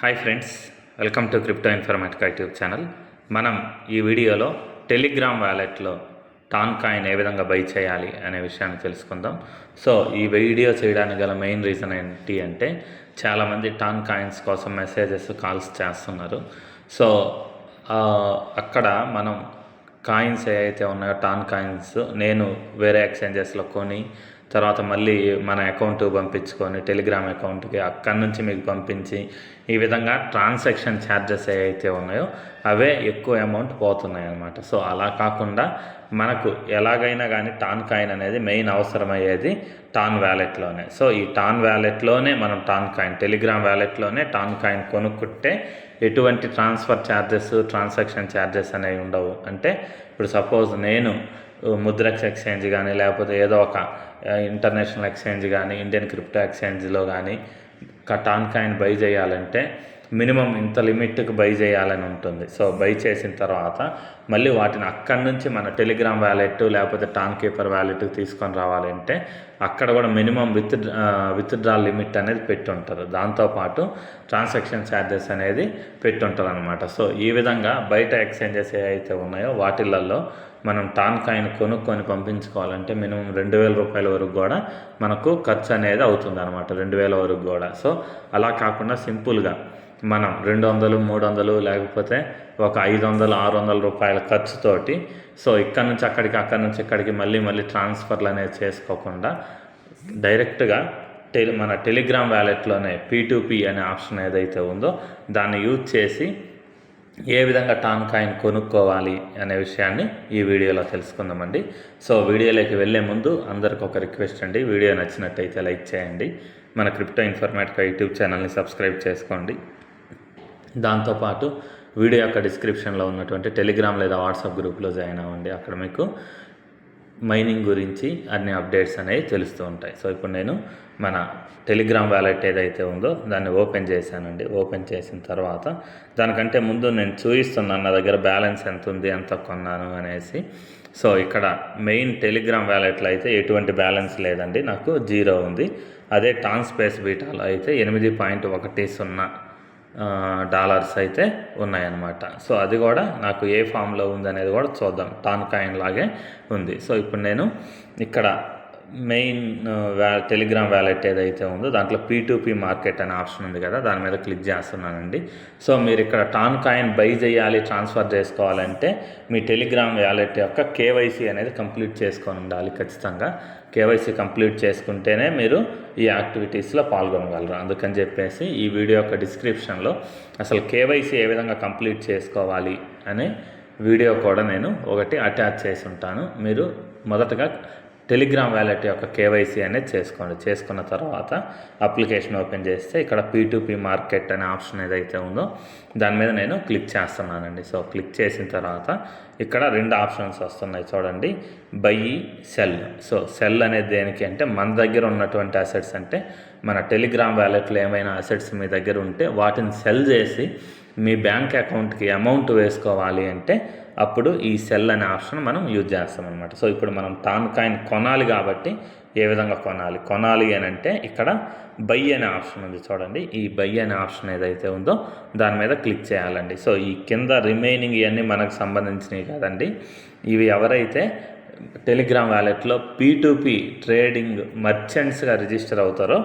Hi friends, welcome to crypto Informatica YouTube channel. మనం ఈ వీడియోలో టెలిగ్రామ్ వ్యాలెట్లో టాన్ కాయిన్ ఏ విధంగా బై చేయాలి అనే విషయాన్ని తెలుసుకుందాం. సో ఈ వీడియో చేయడానికి గల మెయిన్ రీజన్ ఏంటి అంటే, చాలామంది టాన్ కాయిన్స్ కోసం మెసేజెస్ కాల్స్ చేస్తున్నారు. సో అక్కడ మనం కాయిన్స్ ఏవైతే ఉన్నాయో టాన్ కాయిన్స్ నేను వేరే ఎక్స్చేంజెస్లో కొని తర్వాత మళ్ళీ మన అకౌంట్ పంపించుకొని టెలిగ్రామ్ అకౌంట్కి అక్కడి నుంచి మీకు పంపించి ఈ విధంగా ట్రాన్సాక్షన్ ఛార్జెస్ ఏవైతే ఉన్నాయో అవే ఎక్కువ అమౌంట్ పోతున్నాయి అన్నమాట. సో అలా కాకుండా మనకు ఎలాగైనా కానీ టాన్ కాయిన్ అనేది మెయిన్ అవసరమయ్యేది టాన్ వ్యాలెట్లోనే. సో ఈ టాన్ వ్యాలెట్లోనే మనం టాన్ కాయిన్ టెలిగ్రామ్ వ్యాలెట్లోనే టాన్ కాయిన్ కొనుక్కుంటే ఎటువంటి ట్రాన్స్ఫర్ ఛార్జెస్ ట్రాన్సాక్షన్ ఛార్జెస్ అనేవి ఉండవు. అంటే ఇప్పుడు సపోజ్ నేను ముద్రక్స్ ఎక్స్చేంజ్ కానీ లేకపోతే ఏదో ఒక ఇంటర్నేషనల్ ఎక్స్చేంజ్ కానీ ఇండియన్ క్రిప్టో ఎక్స్చేంజ్లో కానీ టాన్ కాయిన్ బై చేయాలంటే మినిమం ఇంత లిమిట్కి బై చేయాలని ఉంటుంది. సో బై చేసిన తర్వాత మళ్ళీ వాటిని అక్కడి నుంచి మన టెలిగ్రామ్ వ్యాలెట్ లేకపోతే టాన్ కీపర్ వ్యాలెట్కి తీసుకొని రావాలంటే అక్కడ కూడా మినిమం విత్డ్రా లిమిట్ అనేది పెట్టుంటారు. దాంతోపాటు ట్రాన్సాక్షన్ ఛార్జెస్ అనేది పెట్టుంటారు అనమాట. సో ఈ విధంగా బయట ఎక్స్చేంజెస్ ఏవైతే ఉన్నాయో వాటిలలో మనం టాన్ కాయిన్ కొనుక్కొని పంపించుకోవాలంటే మినిమం 2,000 రూపాయల వరకు కూడా మనకు ఖర్చు అనేది అవుతుంది అనమాట, 2,000 వరకు కూడా. సో అలా కాకుండా సింపుల్గా మనం 200, 300 లేకపోతే ఒక 500, 600 రూపాయల ఖర్చుతోటి సో ఇక్కడ నుంచి అక్కడికి అక్కడి నుంచి ఇక్కడికి మళ్ళీ ట్రాన్స్ఫర్లు అనేది చేసుకోకుండా డైరెక్ట్గా మన టెలిగ్రామ్ వ్యాలెట్లోనే P2P అనే ఆప్షన్ ఏదైతే ఉందో దాన్ని యూజ్ చేసి ఏ విధంగా టాన్ కాయిన్ కొనుక్కోవాలి అనే విషయాన్ని ఈ వీడియోలో తెలుసుకుందామండి. సో వీడియోలోకి వెళ్ళే ముందు అందరికి ఒక రిక్వెస్ట్ అండి, వీడియో నచ్చినట్టయితే లైక్ చేయండి, మన క్రిప్టో ఇన్ఫర్మేటికా యూట్యూబ్ ఛానల్ని సబ్స్క్రైబ్ చేసుకోండి. దాంతోపాటు వీడియో యొక్క డిస్క్రిప్షన్లో ఉన్నటువంటి టెలిగ్రామ్ లేదా వాట్సాప్ గ్రూప్లో జాయిన్ అవ్వండి. అక్కడ మీకు మైనింగ్ గురించి అన్ని అప్డేట్స్ అనేవి తెలుస్తూ ఉంటాయి. సో ఇప్పుడు నేను మన టెలిగ్రామ్ వ్యాలెట్ ఏదైతే ఉందో దాన్ని ఓపెన్ చేశానండి. ఓపెన్ చేసిన తర్వాత దానికంటే ముందు నేను చూపిస్తున్నాను నా దగ్గర బ్యాలెన్స్ ఎంత ఉంది, ఎంత కొన్నాను అనేసి. సో ఇక్కడ మెయిన్ టెలిగ్రామ్ వ్యాలెట్లో అయితే ఎటువంటి బ్యాలెన్స్ లేదండి, నాకు 0 ఉంది. అదే టాన్ స్పేస్ బీటాలో అయితే $8.10 డాలర్స్ అయితే ఉన్నాయన్నమాట. సో అది కూడా నాకు ఏ ఫామ్లో ఉంది అనేది కూడా చూద్దాం. టాన్ కాయిన్ లాగే ఉంది. సో ఇప్పుడు నేను ఇక్కడ మెయిన్ టెలిగ్రామ్ వ్యాలెట్ ఏదైతే ఉందో దాంట్లో P2P మార్కెట్ అనే ఆప్షన్ ఉంది కదా, దాని మీద క్లిక్ చేస్తున్నానండి. సో మీరు ఇక్కడ టాన్ కాయిన్ బై చేయాలి, ట్రాన్స్ఫర్ చేసుకోవాలంటే మీ టెలిగ్రామ్ వ్యాలెట్ యొక్క KYC అనేది కంప్లీట్ చేసుకొని ఉండాలి ఖచ్చితంగా. KYC కంప్లీట్ చేసుకుంటేనే మీరు ఈ యాక్టివిటీస్లో పాల్గొనగలరు. అందుకని చెప్పేసి ఈ వీడియో యొక్క డిస్క్రిప్షన్లో అసలు KYC ఏ విధంగా కంప్లీట్ చేసుకోవాలి అనే వీడియో కూడా నేను ఒకటి అటాచ్ చేసి ఉంటాను. మీరు మొదటగా టెలిగ్రామ్ వ్యాలెట్ యొక్క KYC అనేది చేసుకోండి. చేసుకున్న తర్వాత అప్లికేషన్ ఓపెన్ చేస్తే ఇక్కడ P2P మార్కెట్ అనే ఆప్షన్ ఏదైతే ఉందో దాని మీద నేను క్లిక్ చేస్తున్నానండి. సో క్లిక్ చేసిన తర్వాత ఇక్కడ 2 ఆప్షన్స్ వస్తున్నాయి చూడండి, బై, సెల్. సో సెల్ అనేది దేనికి అంటే మన దగ్గర ఉన్నటువంటి అసెట్స్, అంటే మన టెలిగ్రామ్ వ్యాలెట్లో ఏమైనా అసెట్స్ మీ దగ్గర ఉంటే వాటిని సెల్ చేసి మీ బ్యాంక్ అకౌంట్కి అమౌంట్ వేసుకోవాలి అంటే అప్పుడు ఈ సెల్ అనే ఆప్షన్ మనం యూజ్ చేస్తాం అనమాట. సో ఇప్పుడు మనం టాన్ కాయిన్ కొనాలి కాబట్టి ఏ విధంగా కొనాలి అని అంటే ఇక్కడ బై అనే ఆప్షన్ ఉంది చూడండి. ఈ బై అనే ఆప్షన్ ఏదైతే ఉందో దాని మీద క్లిక్ చేయాలండి. సో ఈ కింద రిమైనింగ్ ఇవన్నీ మనకు సంబంధించినవి కాదండి, ఇవి ఎవరైతే టెలిగ్రామ్ వ్యాలెట్లో P2P ట్రేడింగ్ మర్చెంట్స్గా రిజిస్టర్ అవుతారో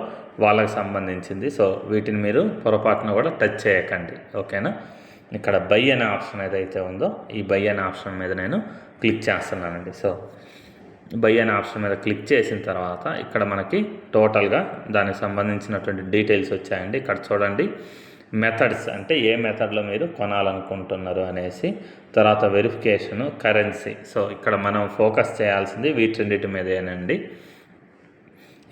వాళ్ళకి సంబంధించింది. సో వీటిని మీరు పొరపాటున కూడా టచ్ చేయకండి, ఓకేనా. ఇక్కడ బై అనే ఆప్షన్ ఏదైతే ఉందో ఈ బై అనే ఆప్షన్ మీద నేను క్లిక్ చేస్తున్నానండి. సో బై అనే ఆప్షన్ మీద క్లిక్ చేసిన తర్వాత ఇక్కడ మనకి టోటల్గా దానికి సంబంధించినటువంటి డీటెయిల్స్ వచ్చాయండి. ఇక్కడ చూడండి మెథడ్స్, అంటే ఏ మెథడ్లో మీరు కొనాలనుకుంటున్నారు అనేసి, తర్వాత వెరిఫికేషను, కరెన్సీ. సో ఇక్కడ మనం ఫోకస్ చేయాల్సింది వీటిన్నిటి మీదేనండి.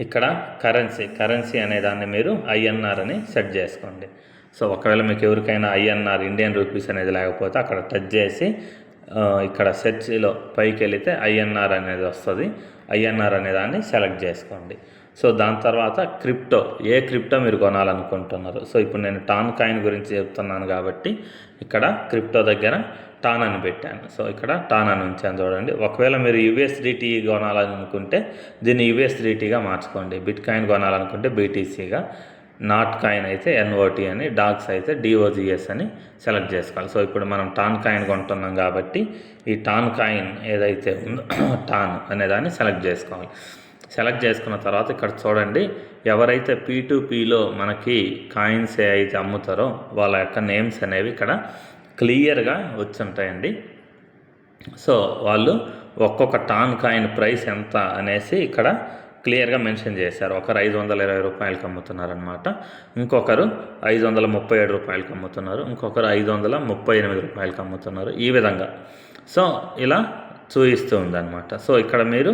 ఇక్కడ కరెన్సీ అనే దాన్ని మీరు INR అని సెట్ చేసుకోండి. సో ఒకవేళ మీకు ఎవరికైనా INR ఇండియన్ రూపీస్ అనేది లేకపోతే అక్కడ టచ్ చేసి ఇక్కడ సెర్చ్లో పైకి వెళితే INR అనేది వస్తుంది. INR అనే దాన్ని సెలెక్ట్ చేసుకోండి. సో దాని తర్వాత ఏ క్రిప్టో మీరు కొనాలనుకుంటున్నారు. సో ఇప్పుడు నేను టాన్ కాయిన్ గురించి చెప్తున్నాను కాబట్టి ఇక్కడ క్రిప్టో దగ్గర టాన్ అని పెట్టాను. సో ఇక్కడ టాన్ అని ఉంచాను చూడండి. ఒకవేళ మీరు USDT కొనాలనుకుంటే దీన్ని USDTగా మార్చుకోండి, బిట్ కాయిన్ కొనాలనుకుంటే BTCగా, నాట్ కాయిన్ అయితే NOT అని, డాగ్స్ అయితే DOGS అని సెలెక్ట్ చేసుకోవాలి. సో ఇప్పుడు మనం టాన్ కాయిన్ కొంటున్నాం కాబట్టి ఈ టాన్ కాయిన్ ఏదైతే ఉందో టాన్ అనేదాన్ని సెలెక్ట్ చేసుకోవాలి. సెలెక్ట్ చేసుకున్న తర్వాత ఇక్కడ చూడండి, ఎవరైతే P2Pలో మనకి కాయిన్స్ అయితే అమ్ముతారో వాళ్ళ యొక్క నేమ్స్ అనేవి ఇక్కడ క్లియర్గా వచ్చుంటాయండి. సో వాళ్ళు ఒక్కొక్క టాన్ కాయిన్ ప్రైస్ ఎంత అనేసి ఇక్కడ క్లియర్గా మెన్షన్ చేశారు. ఒకరు 520 రూపాయలకి అమ్ముతున్నారనమాట, ఇంకొకరు 537 రూపాయలకి అమ్ముతున్నారు, ఇంకొకరు 538 రూపాయలకి అమ్ముతున్నారు. ఈ విధంగా సో ఇలా చూపిస్తూ ఉందన్నమాట. సో ఇక్కడ మీరు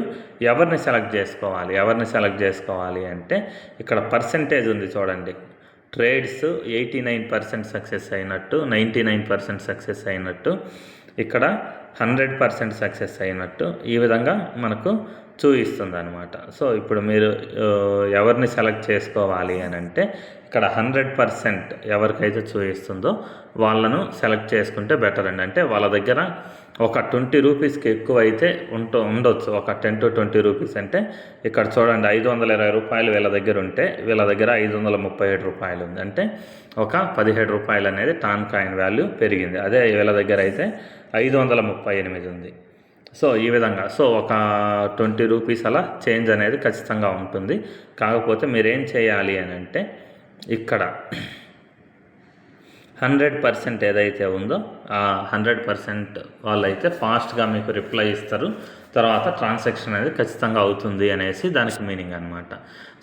ఎవరిని సెలెక్ట్ చేసుకోవాలి అంటే ఇక్కడ పర్సంటేజ్ ఉంది చూడండి. ట్రేడ్స్ 89% సక్సెస్ అయినట్టు, 99% సక్సెస్ అయినట్టు, ఇక్కడ 100% సక్సెస్ అయినట్టు, ఈ విధంగా మనకు చూపిస్తుంది అనమాట. సో ఇప్పుడు మీరు ఎవరిని సెలెక్ట్ చేసుకోవాలి అని అంటే ఇక్కడ 100% ఎవరికైతే చూపిస్తుందో వాళ్ళను సెలెక్ట్ చేసుకుంటే బెటర్ అండి. అంటే వాళ్ళ దగ్గర ఒక 20 రూపీస్కి ఎక్కువ అయితే ఉండొచ్చు, ఒక 10 to 20 రూపీస్. అంటే ఇక్కడ చూడండి 520 రూపాయలు వీళ్ళ దగ్గర ఉంటే వీళ్ళ దగ్గర 537 రూపాయలు ఉంది. అంటే ఒక 17 రూపాయలు అనేది టాన్ కాయిన్ వాల్యూ పెరిగింది. అదే వీళ్ళ దగ్గర అయితే 538 ఉంది. సో ఈ విధంగా సో ఒక 20 రూపీస్ అలా చేంజ్ అనేది ఖచ్చితంగా ఉంటుంది. కాకపోతే మీరేం చేయాలి అని అంటే ఇక్కడ 100% ఏదైతే ఉందో ఆ 100% వాళ్ళైతే ఫాస్ట్గా మీకు రిప్లై ఇస్తారు. తర్వాత ట్రాన్సాక్షన్ అనేది ఖచ్చితంగా అవుతుంది అనేసి దానికి మీనింగ్ అనమాట.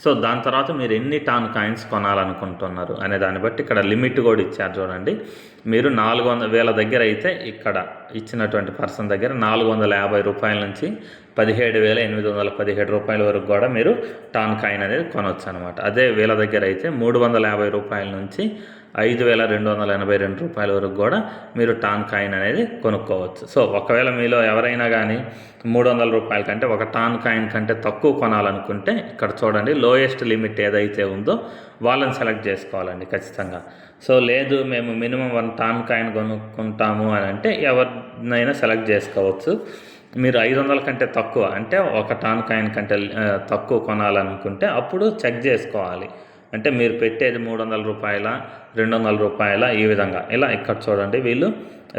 సో దాని తర్వాత మీరు ఎన్ని టాన్ కాయిన్స్ కొనాలనుకుంటున్నారు అనే దాన్ని బట్టి ఇక్కడ లిమిట్ కూడా ఇచ్చారు చూడండి. మీరు 400 వేల దగ్గర అయితే ఇక్కడ ఇచ్చినటువంటి పర్సన్ దగ్గర 450 రూపాయల నుంచి 17,817 రూపాయల వరకు కూడా మీరు టాన్ కాయిన్ అనేది కొనవచ్చు అనమాట. అదే వీళ్ళ దగ్గర అయితే 350 రూపాయల నుంచి 5,282 రూపాయల వరకు కూడా మీరు టాన్ కాయిన్ అనేది కొనుక్కోవచ్చు. సో ఒకవేళ మీలో ఎవరైనా కానీ 300 రూపాయల కంటే ఒక టాన్ కాయిన్ కంటే తక్కువ కొనాలనుకుంటే ఇక్కడ చూడండి లోయెస్ట్ లిమిట్ ఏదైతే ఉందో వాళ్ళని సెలెక్ట్ చేసుకోవాలండి ఖచ్చితంగా. సో లేదు మేము మినిమం 1 టాన్ కాయిన్ కొనుక్కుంటాము అని అంటే ఎవరినైనా సెలెక్ట్ చేసుకోవచ్చు. మీరు 500 కంటే తక్కువ అంటే ఒక టాన్ కాయిన్ కంటే తక్కువ కొనాలనుకుంటే అప్పుడు చెక్ చేసుకోవాలి. అంటే మీరు పెట్టేది 300 రూపాయల, 200 రూపాయల, ఈ విధంగా ఇలా ఇక్కడ చూడండి వీళ్ళు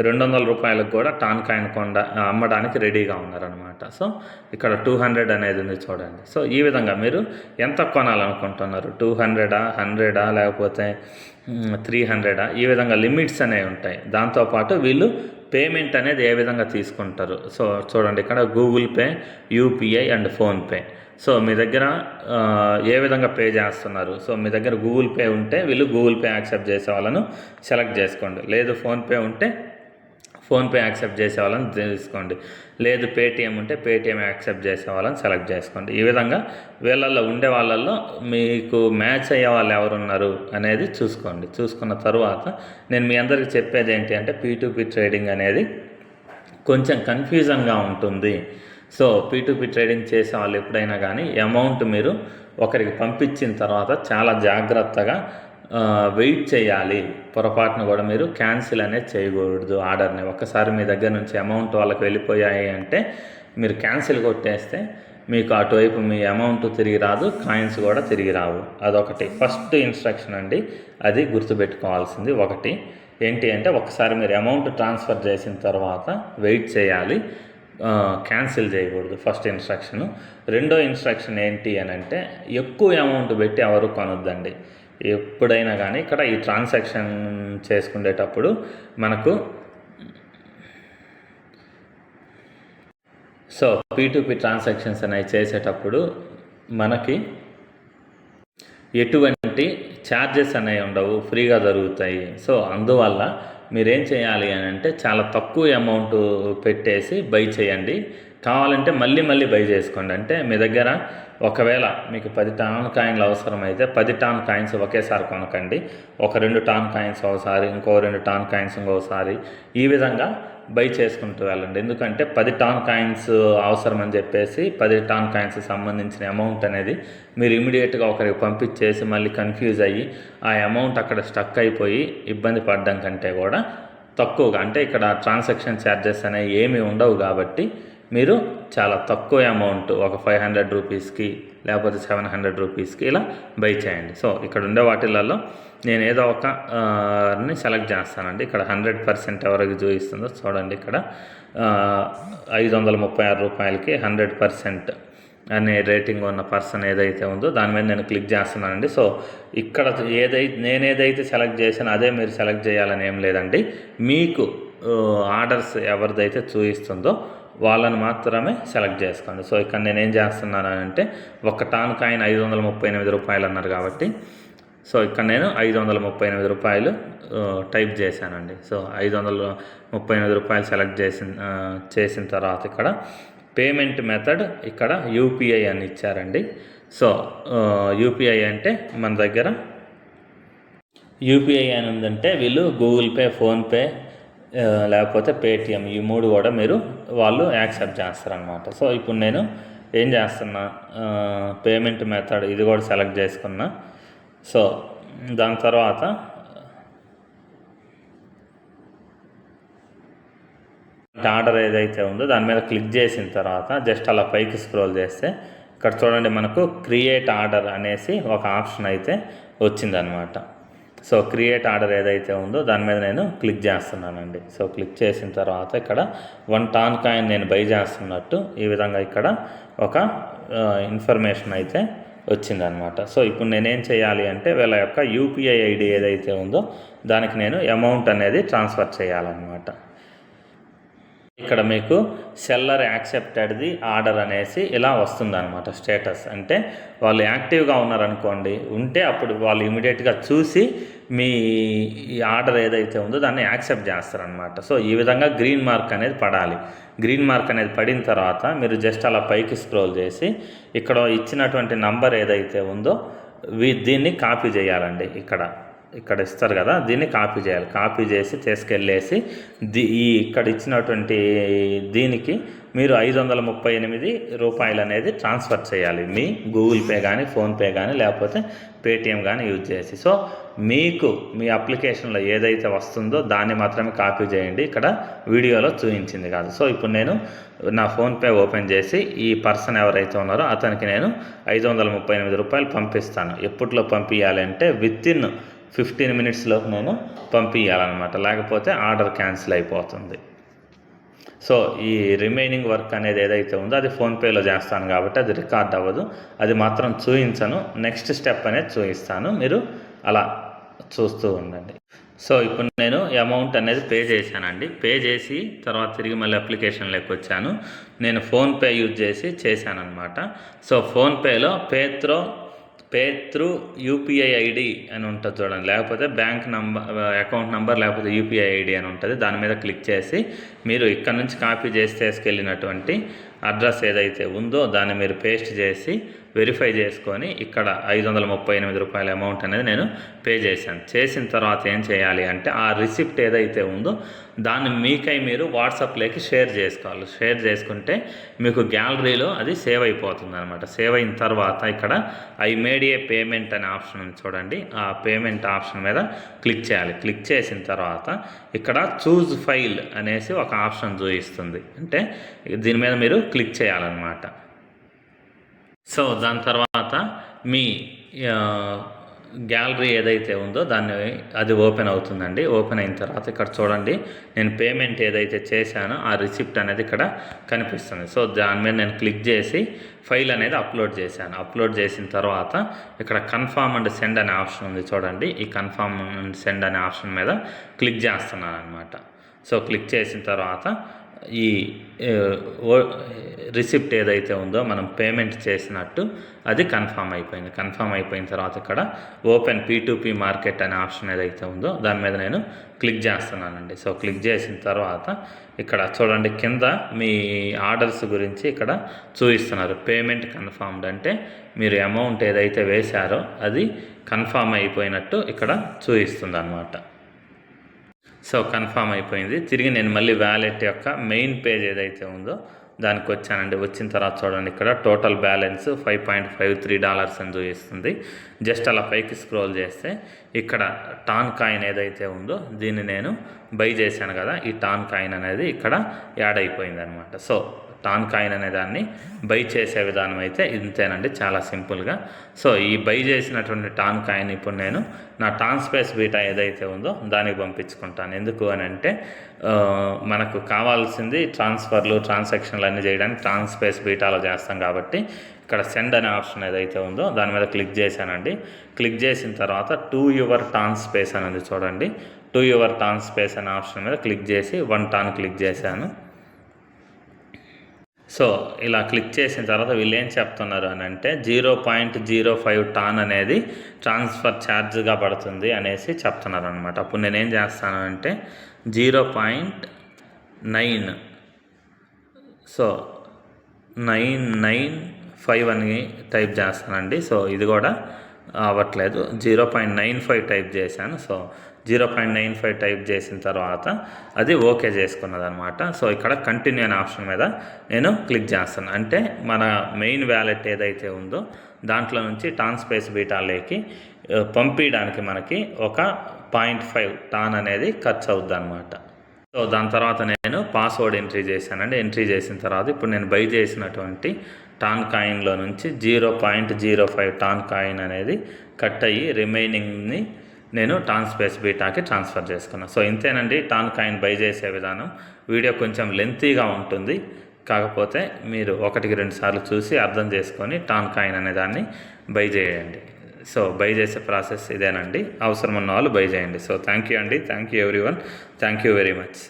200 రూపాయలకు కూడా టాన్ కాయిన్ అమ్మడానికి రెడీగా ఉన్నారనమాట. సో ఇక్కడ 200 అనేది ఉంది చూడండి. సో ఈ విధంగా మీరు ఎంత కొనాలనుకుంటున్నారు, 200, 100 లేకపోతే 300, ఈ విధంగా లిమిట్స్ అనేవి ఉంటాయి. దాంతోపాటు వీళ్ళు పేమెంట్ అనేది ఏ విధంగా తీసుకుంటారు. సో చూడండి ఇక్కడ Google Pay, UPI and PhonePe. So మీ దగ్గర ఏ విధంగా పే చేస్తున్నారు. సో మీ దగ్గర గూగుల్ పే ఉంటే వీళ్ళు గూగుల్ పే యాక్సెప్ట్ చేసే వాళ్ళను సెలెక్ట్ చేసుకోండి. లేదు ఫోన్పే ఉంటే ఫోన్పే యాక్సెప్ట్ చేసే వాళ్ళని తీసుకోండి. లేదు పేటిఎం ఉంటే పేటిఎం యాక్సెప్ట్ చేసే వాళ్ళని సెలెక్ట్ చేసుకోండి. ఈ విధంగా వీళ్ళల్లో ఉండే వాళ్ళల్లో మీకు మ్యాచ్ అయ్యే వాళ్ళు ఎవరున్నారు అనేది చూసుకోండి. చూసుకున్న తర్వాత నేను మీ అందరికీ చెప్పేది ఏంటి అంటే P2P ట్రేడింగ్ అనేది కొంచెం కన్ఫ్యూజన్గా ఉంటుంది. సో P2P ట్రేడింగ్ చేసే వాళ్ళు ఎప్పుడైనా కానీ అమౌంట్ మీరు ఒకరికి పంపించిన తర్వాత చాలా జాగ్రత్తగా వెయిట్ చేయాలి. పొరపాటును కూడా మీరు క్యాన్సిల్ అనేది చేయకూడదు ఆర్డర్ని. ఒక్కసారి మీ దగ్గర నుంచి అమౌంట్ వాళ్ళకి వెళ్ళిపోయాయి అంటే మీరు క్యాన్సిల్ కొట్టేస్తే మీకు అటువైపు మీ అమౌంట్ తిరిగి రాదు, కాయిన్స్ కూడా తిరిగి రావు. అదొకటి ఫస్ట్ ఇన్స్ట్రక్షన్ అండి, అది గుర్తుపెట్టుకోవాల్సింది. ఒకటి ఏంటి అంటే ఒకసారి మీరు అమౌంట్ ట్రాన్స్ఫర్ చేసిన తర్వాత వెయిట్ చేయాలి, క్యాన్సిల్ చేయకూడదు, ఫస్ట్ ఇన్స్ట్రక్షను. రెండో ఇన్స్ట్రక్షన్ ఏంటి అని అంటే ఎక్కువ అమౌంట్ పెట్టి ఎవరు కొనొద్దండి. ఎప్పుడైనా కానీ ఇక్కడ ఈ ట్రాన్సాక్షన్ చేసుకునేటప్పుడు మనకు సో P2P ట్రాన్సాక్షన్స్ అనేవి చేసేటప్పుడు మనకి ఎటువంటి ఛార్జెస్ అనేవి ఉండవు, ఫ్రీగా జరుగుతాయి. సో అందువల్ల మీరేం చేయాలి అని అంటే చాలా తక్కువ అమౌంట్ పెట్టేసి బై చేయండి. కావాలంటే మళ్ళీ బై చేసుకోండి. అంటే మీ దగ్గర ఒకవేళ మీకు 10 టాన్ కాయిన్లు అవసరమైతే 10 టాన్ కాయిన్స్ ఒకేసారి కొనకండి. ఒక 2 టాన్ కాయిన్స్ ఒకసారి, ఇంకో 2 టాన్ కాయిన్స్ ఇంకోసారి, ఈ విధంగా బై చేసుకుంటూ వెళ్ళండి. ఎందుకంటే 10 టాన్ కాయిన్స్ అవసరమని చెప్పేసి 10 టాన్ కాయిన్స్ సంబంధించిన అమౌంట్ అనేది మీరు ఇమీడియట్గా ఒకరికి పంపించేసి మళ్ళీ కన్ఫ్యూజ్ అయ్యి ఆ అమౌంట్ అక్కడ స్టక్ అయిపోయి ఇబ్బంది పడడం కంటే కూడా తక్కువగా, అంటే ఇక్కడ ట్రాన్సాక్షన్ ఛార్జెస్ అనేవి ఏమీ ఉండవు కాబట్టి మీరు చాలా తక్కువ అమౌంట్ ఒక 500 రూపీస్కి లేకపోతే 700 రూపీస్కి ఇలా బై చేయండి. సో ఇక్కడ ఉండే వాటిలలో నేను ఏదో ఒక ని సెలెక్ట్ చేస్తానండి. ఇక్కడ 100% ఎవరికి చూపిస్తుందో చూడండి. ఇక్కడ 536 రూపాయలకి 100% అనే రేటింగ్ ఉన్న పర్సన్ ఏదైతే ఉందో దాని మీద నేను క్లిక్ చేస్తున్నానండి. సో ఇక్కడ నేను ఏదైతే సెలెక్ట్ చేశానో అదే మీరు సెలెక్ట్ చేయాలని ఏం లేదండి. మీకు ఆర్డర్స్ ఎవరిదైతే చూపిస్తుందో వాళ్ళని మాత్రమే సెలెక్ట్ చేసుకోండి. సో ఇక్కడ నేను ఏం చేస్తున్నాను అంటే ఒక టాన్ కాయిన్ 538 రూపాయలు అన్నారు కాబట్టి సో ఇక్కడ నేను 538 రూపాయలు టైప్ చేశానండి. సో 538 రూపాయలు సెలెక్ట్ చేసిన తర్వాత ఇక్కడ పేమెంట్ మెథడ్ ఇక్కడ యూపీఐ అని ఇచ్చారండి. సో యూపీఐ అంటే మన దగ్గర యూపీఐ అని ఉందంటే వీళ్ళు గూగుల్ పే, ఫోన్పే లేకపోతే పేటిఎం ఈ 3 కూడా వాళ్ళు యాక్సెప్ట్ చేస్తారనమాట. సో ఇప్పుడు నేను ఏం చేస్తున్నా, పేమెంట్ మెథడ్ ఇది కూడా సెలెక్ట్ చేసుకున్నా. సో దాని తర్వాత ఆర్డర్ ఏదైతే ఉందో దాని మీద క్లిక్ చేసిన తర్వాత జస్ట్ అలా పైకి స్క్రోల్ చేస్తే ఇక్కడ చూడండి మనకు క్రియేట్ ఆర్డర్ అనేసి ఒక ఆప్షన్ అయితే వచ్చిందనమాట. సో క్రియేట్ ఆర్డర్ ఏదైతే ఉందో దాని మీద నేను క్లిక్ చేస్తున్నానండి. సో క్లిక్ చేసిన తర్వాత ఇక్కడ 1 టాన్ కాయిన్ నేను బై చేస్తున్నట్టు ఈ విధంగా ఇక్కడ ఒక ఇన్ఫర్మేషన్ అయితే వచ్చిందనమాట. సో ఇప్పుడు నేనేం చేయాలి అంటే వీళ్ళ యొక్క యూపీఐ ఐడి ఏదైతే ఉందో దానికి నేను అమౌంట్ అనేది ట్రాన్స్ఫర్ చేయాలన్నమాట. ఇక్కడ మీకు సెల్లర్ యాక్సెప్టెడ్ది ఆర్డర్ అనేసి ఇలా వస్తుందన్నమాట. స్టేటస్ అంటే వాళ్ళు యాక్టివ్గా ఉన్నారనుకోండి, ఉంటే అప్పుడు వాళ్ళు ఇమీడియట్గా చూసి మీ ఆర్డర్ ఏదైతే ఉందో దాన్ని యాక్సెప్ట్ చేస్తారనమాట. సో ఈ విధంగా గ్రీన్ మార్క్ అనేది పడాలి. గ్రీన్ మార్క్ అనేది పడిన తర్వాత మీరు జస్ట్ అలా పైకి స్క్రోల్ చేసి ఇక్కడ ఇచ్చినటువంటి నంబర్ ఏదైతే ఉందో దీన్ని కాపీ చేయాలండి. ఇక్కడ ఇస్తారు కదా, దీన్ని కాపీ చేయాలి. కాపీ చేసి తీసుకెళ్ళేసి ఇక్కడ ఇచ్చినటువంటి దీనికి మీరు 538 రూపాయలు అనేది ట్రాన్స్ఫర్ చేయాలి. మీ గూగుల్ పే కానీ, ఫోన్పే కానీ లేకపోతే పేటిఎం కానీ యూజ్ చేసి. సో మీకు మీ అప్లికేషన్లో ఏదైతే వస్తుందో దాన్ని మాత్రమే కాపీ చేయండి, ఇక్కడ వీడియోలో చూపించింది కాదు. సో ఇప్పుడు నేను నా ఫోన్పే ఓపెన్ చేసి ఈ పర్సన్ ఎవరైతే ఉన్నారో అతనికి నేను 538 రూపాయలు పంపిస్తాను. ఎప్పట్లో పంపించాలి అంటే వితిన్ 15 మినిట్స్లో నేను పంపించాలన్నమాట, లేకపోతే ఆర్డర్ క్యాన్సిల్ అయిపోతుంది. సో ఈ రిమైనింగ్ వర్క్ అనేది ఏదైతే ఉందో అది ఫోన్పేలో చేస్తాను కాబట్టి అది రికార్డ్ అవ్వదు, అది మాత్రం చూపించను. నెక్స్ట్ స్టెప్ అనేది చూపిస్తాను, మీరు అలా చూస్తూ ఉండండి. సో ఇప్పుడు నేను అమౌంట్ అనేది పే చేశానండి. పే చేసి తర్వాత తిరిగి మళ్ళీ అప్లికేషన్లోకి వచ్చాను. నేను ఫోన్పే యూజ్ చేసి చేశానమాట. సో ఫోన్పేలో పే త్రూ యూపీఐ ఐడి అని ఉంటుంది చూడండి, లేకపోతే బ్యాంక్ అకౌంట్ నెంబర్ లేకపోతే యూపీఐ ఐడి అని ఉంటుంది. దాని మీద క్లిక్ చేసి మీరు ఇక్కడ నుంచి కాపీ చేసి తీసుకెళ్ళినటువంటి అడ్రస్ ఏదైతే ఉందో దాన్ని మీరు పేస్ట్ చేసి వెరిఫై చేసుకొని ఇక్కడ 538 రూపాయల అమౌంట్ అనేది నేను పే చేశాను. చేసిన తర్వాత ఏం చేయాలి అంటే ఆ రిసిప్ట్ ఏదైతే ఉందో దాన్ని మీకై మీరు వాట్సాప్లోకి షేర్ చేసుకోవాలి. షేర్ చేసుకుంటే మీకు గ్యాలరీలో అది సేవ్ అయిపోతుంది అనమాట. సేవ్ అయిన తర్వాత ఇక్కడ ఐ మేడ్ ఏ పేమెంట్ అనే ఆప్షన్ ఉంది చూడండి, ఆ పేమెంట్ ఆప్షన్ మీద క్లిక్ చేయాలి. క్లిక్ చేసిన తర్వాత ఇక్కడ చూజ్ ఫైల్ అనేసి ఒక ఆప్షన్ చూపిస్తుంది, అంటే దీని మీద మీరు క్లిక్ చేయాలన్నమాట. సో దాని తర్వాత మీ గ్యాలరీ ఏదైతే ఉందో అది ఓపెన్ అవుతుందండి. ఓపెన్ అయిన తర్వాత ఇక్కడ చూడండి నేను పేమెంట్ ఏదైతే చేశానో ఆ రిసిప్ట్ అనేది ఇక్కడ కనిపిస్తుంది. సో దాని మీద నేను క్లిక్ చేసి ఫైల్ అనేది అప్లోడ్ చేశాను. అప్లోడ్ చేసిన తర్వాత ఇక్కడ కన్ఫర్మ్ అండ్ సెండ్ అనే ఆప్షన్ ఉంది చూడండి, ఈ కన్ఫర్మ్ అండ్ సెండ్ అనే ఆప్షన్ మీద క్లిక్ చేస్తున్నాను అనమాట. సో క్లిక్ చేసిన తర్వాత ఈ రిసిప్ట్ ఏదైతే ఉందో మనం పేమెంట్ చేసినట్టు అది కన్ఫర్మ్ అయిపోయింది. కన్ఫర్మ్ అయిపోయిన తర్వాత ఇక్కడ ఓపెన్ P2P మార్కెట్ అనే ఆప్షన్ ఏదైతే ఉందో దాని మీద నేను క్లిక్ చేస్తున్నానండి. సో క్లిక్ చేసిన తర్వాత ఇక్కడ చూడండి కింద మీ ఆర్డర్స్ గురించి ఇక్కడ చూపిస్తున్నారు. పేమెంట్ కన్ఫర్మ్డ్ అంటే మీరు అమౌంట్ ఏదైతే వేశారో అది కన్ఫర్మ్ అయిపోయినట్టు ఇక్కడ చూపిస్తుంది అన్నమాట. సో కన్ఫర్మ్ అయిపోయింది. తిరిగి నేను మళ్ళీ వ్యాలెట్ యొక్క మెయిన్ పేజ్ ఏదైతే ఉందో దానికి వచ్చానండి. వచ్చిన తర్వాత చూడండి ఇక్కడ టోటల్ బ్యాలెన్స్ $5.53 అని చూపిస్తుంది. జస్ట్ అలా పైకి స్క్రోల్ చేస్తే ఇక్కడ టాన్ కాయిన్ ఏదైతే ఉందో దీన్ని నేను బై చేశాను కదా, ఈ టాన్ కాయిన్ అనేది ఇక్కడ యాడ్ అయిపోయింది అనమాట. సో టాన్ కాయిన్ అనే దాన్ని బై చేసే విధానం అయితే ఇంతేనండి, చాలా సింపుల్గా. సో ఈ బై చేసినటువంటి టాన్ కాయిన్ ఇప్పుడు నేను నా టాన్ స్పేస్ బీటా ఏదైతే ఉందో దానికి పంపించుకుంటాను. ఎందుకు అని అంటే మనకు కావాల్సింది ట్రాన్స్ఫర్లు ట్రాన్సాక్షన్లు అన్నీ చేయడానికి టాన్ స్పేస్ బీటాలో చేస్తాం కాబట్టి ఇక్కడ సెండ్ అనే ఆప్షన్ ఏదైతే ఉందో దాని మీద క్లిక్ చేశానండి. క్లిక్ చేసిన తర్వాత టు యువర్ టాన్ స్పేస్ అనేది చూడండి. టు యువర్ టాన్ స్పేస్ అనే ఆప్షన్ మీద క్లిక్ చేసి 1 టాన్ క్లిక్ చేశాను. సో ఇలా క్లిక్ చేసిన తర్వాత వీళ్ళు ఏం చెప్తున్నారు అని అంటే 0.05 టాన్ అనేది ట్రాన్స్ఫర్ ఛార్జ్గా పడుతుంది అనేసి చెప్తున్నారు అనమాట. అప్పుడు నేనేం చేస్తాను అంటే 0.9 సో 995 అని టైప్ చేస్తానండి. సో ఇది కూడా అవ్వట్లేదు, 0.95 టైప్ చేశాను. సో 0.95 టైప్ చేసిన తర్వాత అది ఓకే చేసుకున్నది అనమాట. సో ఇక్కడ కంటిన్యూ అనే ఆప్షన్ మీద నేను క్లిక్ చేస్తాను. అంటే మన మెయిన్ వ్యాలెట్ ఏదైతే ఉందో దాంట్లో నుంచి టాన్ స్పేస్ బీటాలోకి పంపించడానికి మనకి ఒక 0.5 టాన్ అనేది ఖర్చు అవుద్ది అనమాట. సో దాని తర్వాత నేను పాస్వర్డ్ ఎంట్రీ చేశానండి. ఎంట్రీ చేసిన తర్వాత ఇప్పుడు నేను బై చేసినటువంటి టాన్ కాయిన్లో నుంచి 0.05 టాన్ కాయిన్ అనేది కట్ అయ్యి రిమైనింగ్ని నేను టాన్ స్పేస్ బీటాకి ట్రాన్స్ఫర్ చేసుకున్నాను. సో ఇంతేనండి టాన్ కాయిన్ బై చేసే విధానం. వీడియో కొంచెం లెంతీగా ఉంటుంది, కాకపోతే మీరు 1-2 సార్లు చూసి అర్థం చేసుకొని టాన్ కాయిన్ అనే దాన్ని బై చేయండి. సో బై చేసే ప్రాసెస్ ఇదేనండి. అవసరం ఉన్న వాళ్ళు బై చేయండి. సో థ్యాంక్ యూ అండి, thank you everyone, thank you very much.